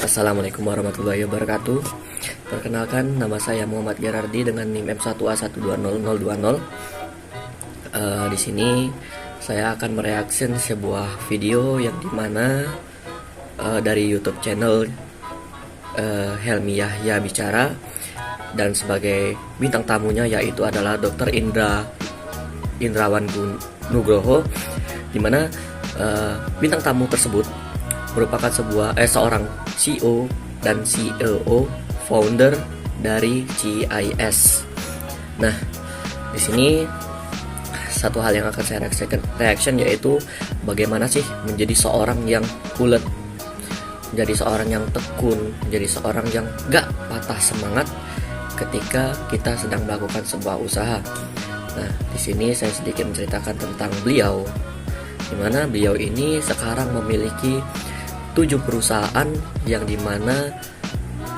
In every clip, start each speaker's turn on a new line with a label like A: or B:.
A: Assalamualaikum warahmatullahi wabarakatuh. Perkenalkan, nama saya Muhammad Gerardi dengan NIM M1A1200020. Di sini saya akan mereaction sebuah video yang dimana dari YouTube channel Helmi Yahya Bicara, dan sebagai bintang tamunya yaitu adalah Dr. Indrawan Nugroho, dimana bintang tamu tersebut merupakan seorang CEO dan CEO founder dari CIS. Nah, di sini satu hal yang akan saya reaction yaitu bagaimana sih menjadi seorang yang ulet, menjadi seorang yang tekun, menjadi seorang yang gak patah semangat ketika kita sedang melakukan sebuah usaha. Nah, di sini saya sedikit menceritakan tentang beliau, di mana beliau ini sekarang memiliki 7 perusahaan, yang dimana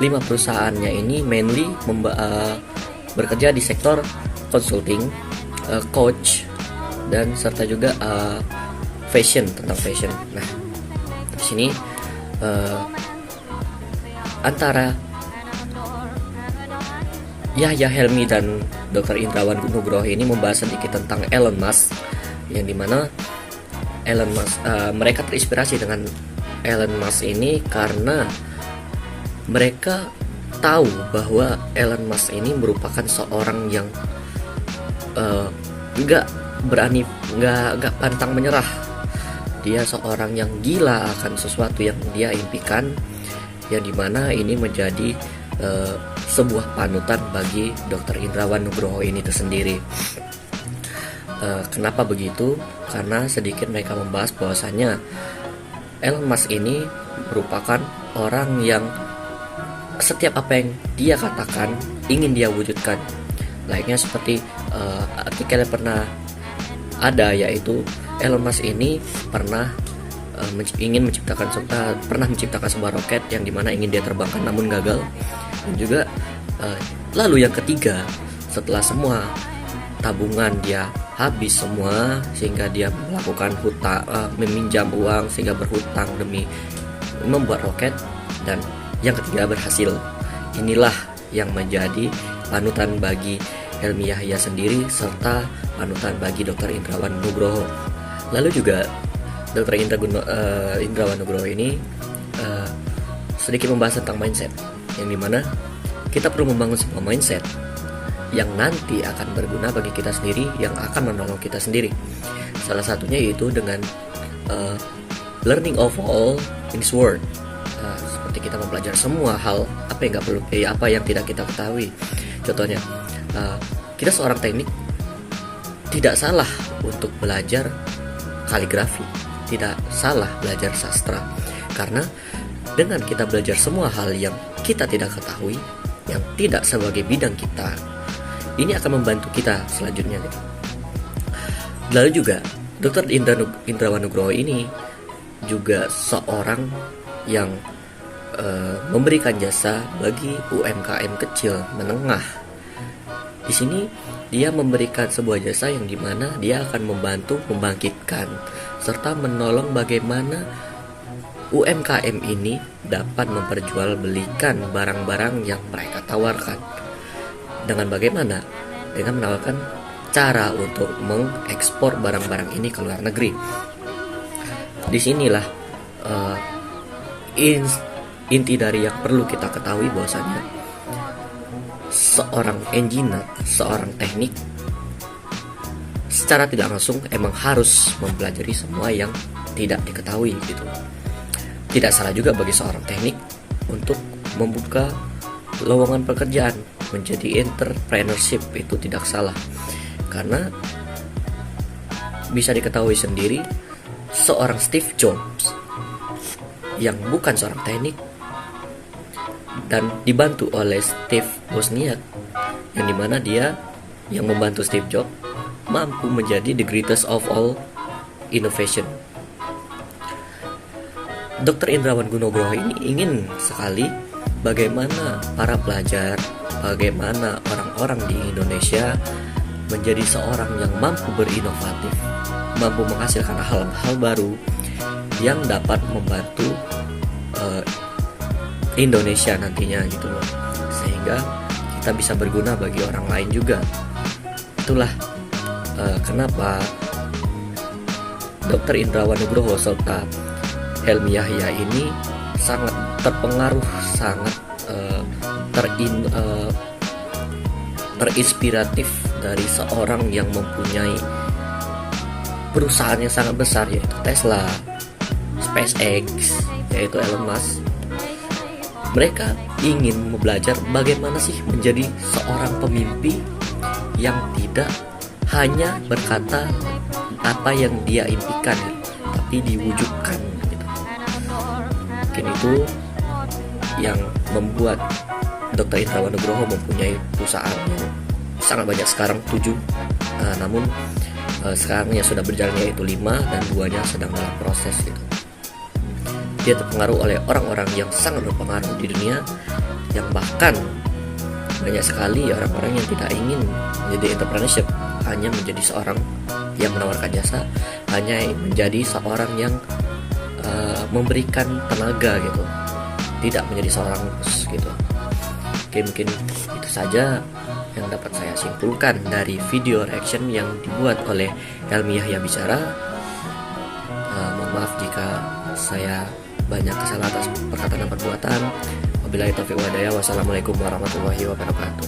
A: 5 perusahaannya ini mainly bekerja di sektor consulting, coach, dan serta juga tentang fashion. Nah, di sini antara Yahya Helmi dan Dr. Indrawan Nugroho ini membahas sedikit tentang Elon Musk, yang dimana Elon Musk, mereka terinspirasi dengan Elon Musk ini karena mereka tahu bahwa Elon Musk ini merupakan seorang yang nggak pantang menyerah. Dia seorang yang gila akan sesuatu yang dia impikan, yang dimana ini menjadi sebuah panutan bagi Dr. Indrawan Nugroho ini tersendiri. Kenapa begitu? Karena sedikit mereka membahas bahwasannya Elon Musk ini merupakan orang yang setiap apa yang dia katakan ingin dia wujudkan. Layaknya seperti artikel yang pernah ada, yaitu Elon Musk ini pernah menciptakan sebuah roket yang dimana ingin dia terbangkan namun gagal. Dan juga lalu yang ketiga, setelah semua tabungan dia habis semua sehingga dia melakukan meminjam uang sehingga berhutang demi membuat roket, dan yang ketiga berhasil. Inilah yang menjadi panutan bagi Helmi Yahya sendiri serta panutan bagi Dr. Indrawan Nugroho. Lalu juga Dr. Indrawan Nugroho ini sedikit membahas tentang mindset, yang dimana kita perlu membangun sebuah mindset yang nanti akan berguna bagi kita sendiri, yang akan menolong kita sendiri. Salah satunya yaitu dengan learning of all in this world. Seperti kita mempelajari semua hal, apa yang tidak kita ketahui. Contohnya, kita seorang teknik tidak salah untuk belajar kaligrafi, tidak salah belajar sastra, karena dengan kita belajar semua hal yang kita tidak ketahui, yang tidak sebagai bidang kita, ini akan membantu kita selanjutnya gitu. Lalu juga Dr. Indrawan Nugroho ini juga seorang yang memberikan jasa bagi UMKM kecil menengah. Di sini dia memberikan sebuah jasa yang dimana dia akan membantu membangkitkan serta menolong bagaimana UMKM ini dapat memperjualbelikan barang-barang yang mereka tawarkan. Dengan bagaimana? Dengan menawarkan cara untuk mengekspor barang-barang ini ke luar negeri. Disinilah inti dari yang perlu kita ketahui, bahwasanya seorang engineer, seorang teknik, secara tidak langsung emang harus mempelajari semua yang tidak diketahui gitu. Tidak salah juga bagi seorang teknik untuk membuka lowongan pekerjaan menjadi entrepreneurship, itu tidak salah, karena bisa diketahui sendiri seorang Steve Jobs yang bukan seorang teknik dan dibantu oleh Steve Wozniak, yang dimana dia yang membantu Steve Jobs mampu menjadi the greatest of all innovation. Dr. Indrawan Nugroho ini ingin sekali bagaimana para pelajar, bagaimana orang-orang di Indonesia menjadi seorang yang mampu berinovatif, mampu menghasilkan hal-hal baru yang dapat membantu Indonesia nantinya gitu loh, sehingga kita bisa berguna bagi orang lain juga. Itulah kenapa Dr. Indrawan Nugroho serta Helmi Yahya ini sangat terpengaruh, sangat terinspiratif dari seorang yang mempunyai perusahaan yang sangat besar, yaitu Tesla, SpaceX, yaitu Elon Musk. Mereka ingin belajar bagaimana sih menjadi seorang pemimpi yang tidak hanya berkata apa yang dia impikan, tapi diwujudkan gitu. Mungkin itu yang membuat Dr. Indrawan Nugroho mempunyai perusahaan yang sangat banyak sekarang, 7. Namun sekarang yang sudah berjalan yaitu 5 dan 2-nya sedang dalam proses gitu. Dia terpengaruh oleh orang-orang yang sangat berpengaruh di dunia, yang bahkan banyak sekali orang-orang yang tidak ingin menjadi entrepreneurship, hanya menjadi seorang yang menawarkan jasa, hanya menjadi seorang yang memberikan tenaga gitu, tidak menjadi seorang bos gitu. Oke, mungkin itu saja yang dapat saya simpulkan dari video reaction yang dibuat oleh Helmi Yahya Bicara. Mohon maaf jika saya banyak kesalahan atas perkataan dan perbuatan. Wabillahi taufiq wal hidayah. Wassalamualaikum warahmatullahi wabarakatuh.